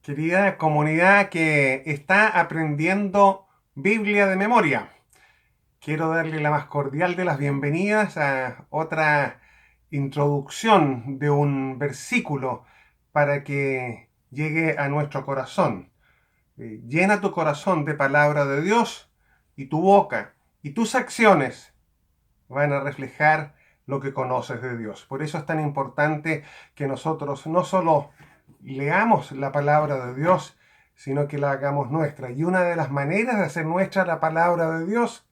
Querida comunidad que está aprendiendo Biblia de memoria, quiero darle la más cordial de las bienvenidas a otra introducción de un versículo para que llegue a nuestro corazón. Llena tu corazón de palabra de Dios y tu boca y tus acciones van a reflejar lo que conoces de Dios. Por eso es tan importante que nosotros no solo leamos la palabra de Dios, sino que la hagamos nuestra. Y una de las maneras de hacer nuestra la palabra de Dios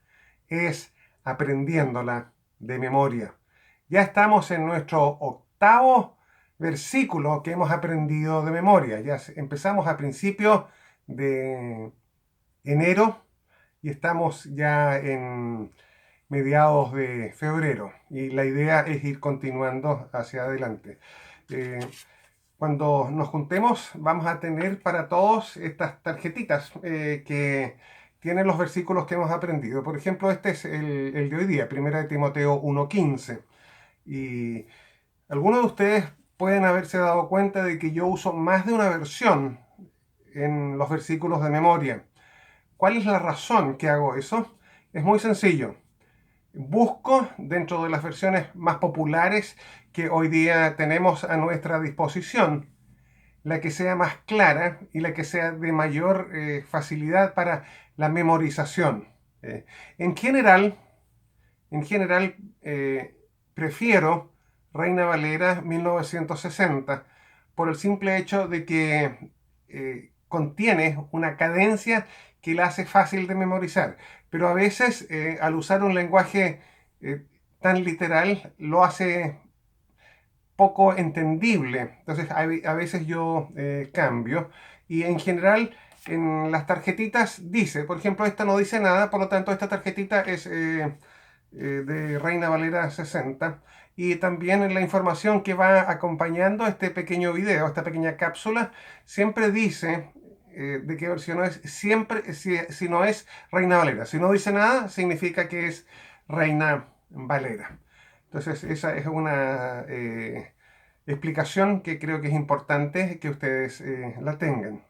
es aprendiéndola de memoria. Ya estamos en nuestro octavo versículo que hemos aprendido de memoria. Ya empezamos a principios de enero y estamos ya en mediados de febrero y la idea es ir continuando hacia adelante. Eh, Cuando nos juntemos vamos a tener para todos estas tarjetitas que tienen los versículos que hemos aprendido. Por ejemplo, este es el de hoy día, 1 de Timoteo 1:15. Y algunos de ustedes pueden haberse dado cuenta de que yo uso más de una versión en los versículos de memoria. ¿Cuál es la razón que hago eso? Es muy sencillo. Busco dentro de las versiones más populares que hoy día tenemos a nuestra disposición la que sea más clara y la que sea de mayor facilidad para la memorización. Eh, en general, en general, prefiero Reina Valera 1960 por el simple hecho de que contiene una cadencia que la hace fácil de memorizar, pero a veces al usar un lenguaje tan literal lo hace poco entendible. Entonces a veces yo cambio y en general en las tarjetitas dice, por ejemplo, esta no dice nada, por lo tanto esta tarjetita es de Reina Valera 60 y también en la información que va acompañando este pequeño video, esta pequeña cápsula, siempre dice de qué versión es, siempre si no es Reina Valera. Si no dice nada, significa que es Reina Valera. Entonces, esa es una explicación que creo que es importante que ustedes la tengan.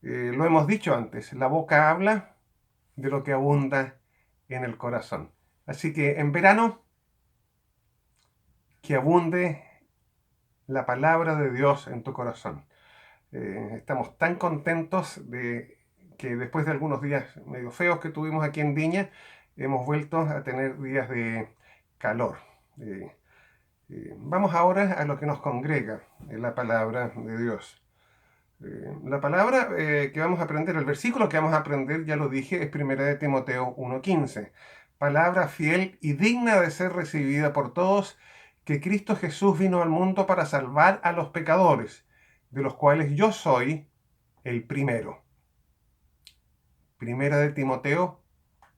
Lo hemos dicho antes, la boca habla de lo que abunda en el corazón. Así que en verano, que abunde la palabra de Dios en tu corazón. Estamos tan contentos de que después de algunos días medio feos que tuvimos aquí en Viña, hemos vuelto a tener días de calor. Vamos ahora a lo que nos congrega, en la palabra de Dios. La palabra que vamos a aprender, el versículo que vamos a aprender, ya lo dije, es 1 de Timoteo 1:15. Palabra fiel y digna de ser recibida por todos, que Cristo Jesús vino al mundo para salvar a los pecadores, de los cuales yo soy el primero. 1 de Timoteo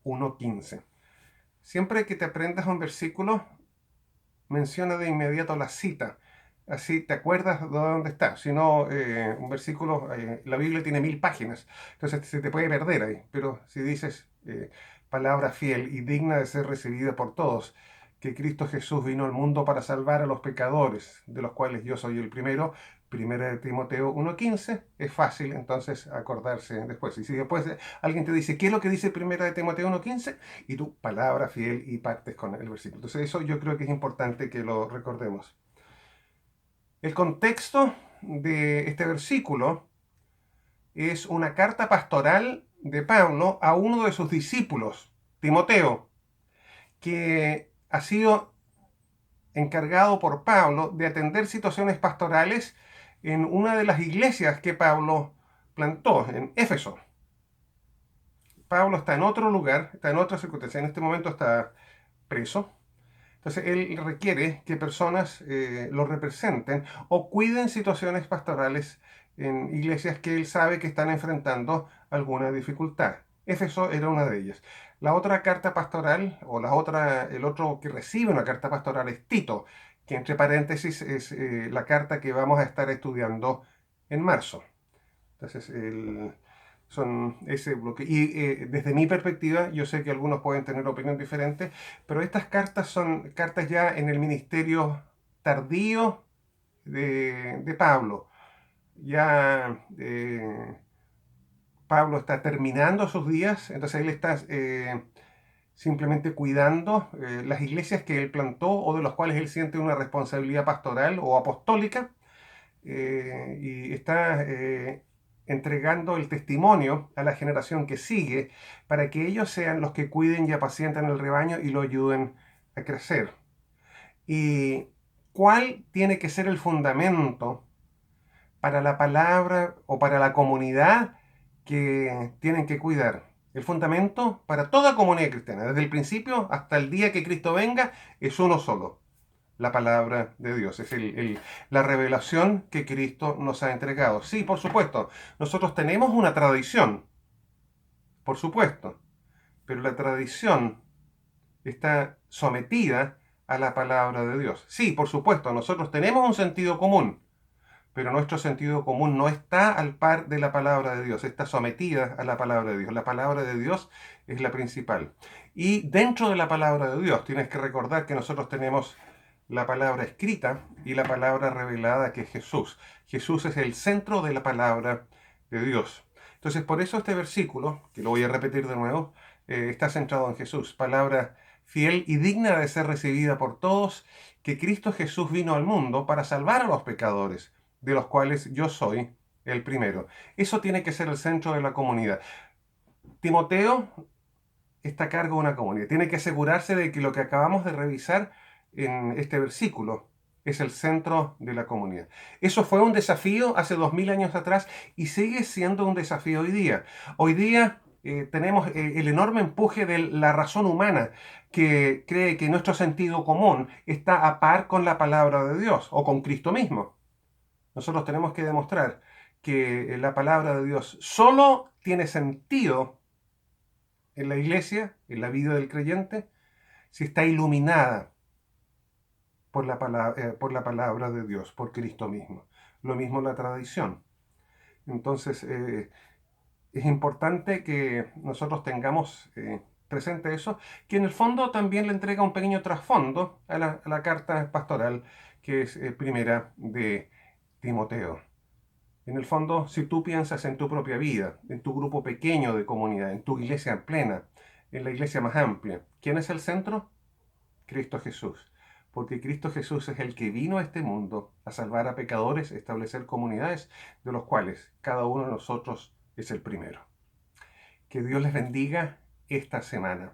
1:15. Siempre que te aprendas un versículo, menciona de inmediato la cita. Así te acuerdas de dónde está. Si no, un versículo, la Biblia tiene 1000 páginas, entonces se te puede perder ahí. Pero si dices palabra fiel y digna de ser recibida por todos, que Cristo Jesús vino al mundo para salvar a los pecadores, de los cuales yo soy el primero, 1 de Timoteo 1:15, es fácil entonces acordarse después. Y si después alguien te dice, ¿qué es lo que dice 1 de Timoteo 1:15? Y tu palabra fiel y partes con el versículo. Entonces eso yo creo que es importante que lo recordemos. El contexto de este versículo es una carta pastoral de Pablo a uno de sus discípulos, Timoteo, que ha sido encargado por Pablo de atender situaciones pastorales en una de las iglesias que Pablo plantó, en Éfeso. Pablo está en otro lugar, está en otra circunstancia, en este momento está preso. Entonces él requiere que personas lo representen o cuiden situaciones pastorales en iglesias que él sabe que están enfrentando alguna dificultad. Éfeso era una de ellas. La otra carta pastoral, o el otro que recibe una carta pastoral es Tito, que entre paréntesis es la carta que vamos a estar estudiando en marzo. Entonces, son ese bloque. Y desde mi perspectiva, yo sé que algunos pueden tener opinión diferente, pero estas cartas son cartas ya en el ministerio tardío de Pablo. ya Pablo está terminando sus días, entonces él está simplemente cuidando las iglesias que él plantó o de las cuales él siente una responsabilidad pastoral o apostólica, y está entregando el testimonio a la generación que sigue para que ellos sean los que cuiden y apacientan el rebaño y lo ayuden a crecer. ¿Y cuál tiene que ser el fundamento para la palabra o para la comunidad que tienen que cuidar? El fundamento para toda comunidad cristiana, desde el principio hasta el día que Cristo venga, es uno solo: la palabra de Dios. Es la revelación que Cristo nos ha entregado. Sí, por supuesto, nosotros tenemos una tradición, por supuesto, pero la tradición está sometida a la palabra de Dios. Sí, por supuesto, nosotros tenemos un sentido común, pero nuestro sentido común no está al par de la palabra de Dios, está sometida a la palabra de Dios. La palabra de Dios es la principal. Y dentro de la palabra de Dios tienes que recordar que nosotros tenemos la palabra escrita y la palabra revelada, que es Jesús. Jesús es el centro de la palabra de Dios. Entonces, por eso este versículo, que lo voy a repetir de nuevo, está centrado en Jesús, palabra fiel y digna de ser recibida por todos, que Cristo Jesús vino al mundo para salvar a los pecadores, de los cuales yo soy el primero. Eso tiene que ser el centro de la comunidad. Timoteo está a cargo de una comunidad. Tiene que asegurarse de que lo que acabamos de revisar en este versículo es el centro de la comunidad. Eso fue un desafío hace 2000 años atrás y sigue siendo un desafío hoy día. Hoy día tenemos el enorme empuje de la razón humana, que cree que nuestro sentido común está a par con la palabra de Dios o con Cristo mismo. Nosotros tenemos que demostrar que la palabra de Dios solo tiene sentido en la iglesia, en la vida del creyente, si está iluminada por la palabra de Dios, por Cristo mismo. Lo mismo la tradición. Entonces, es importante que nosotros tengamos presente eso, que en el fondo también le entrega un pequeño trasfondo a la carta pastoral, que es primera de Timoteo. En el fondo, si tú piensas en tu propia vida, en tu grupo pequeño de comunidad, en tu iglesia plena, en la iglesia más amplia, ¿quién es el centro? Cristo Jesús. Porque Cristo Jesús es el que vino a este mundo a salvar a pecadores, establecer comunidades, de los cuales cada uno de nosotros es el primero. Que Dios les bendiga esta semana.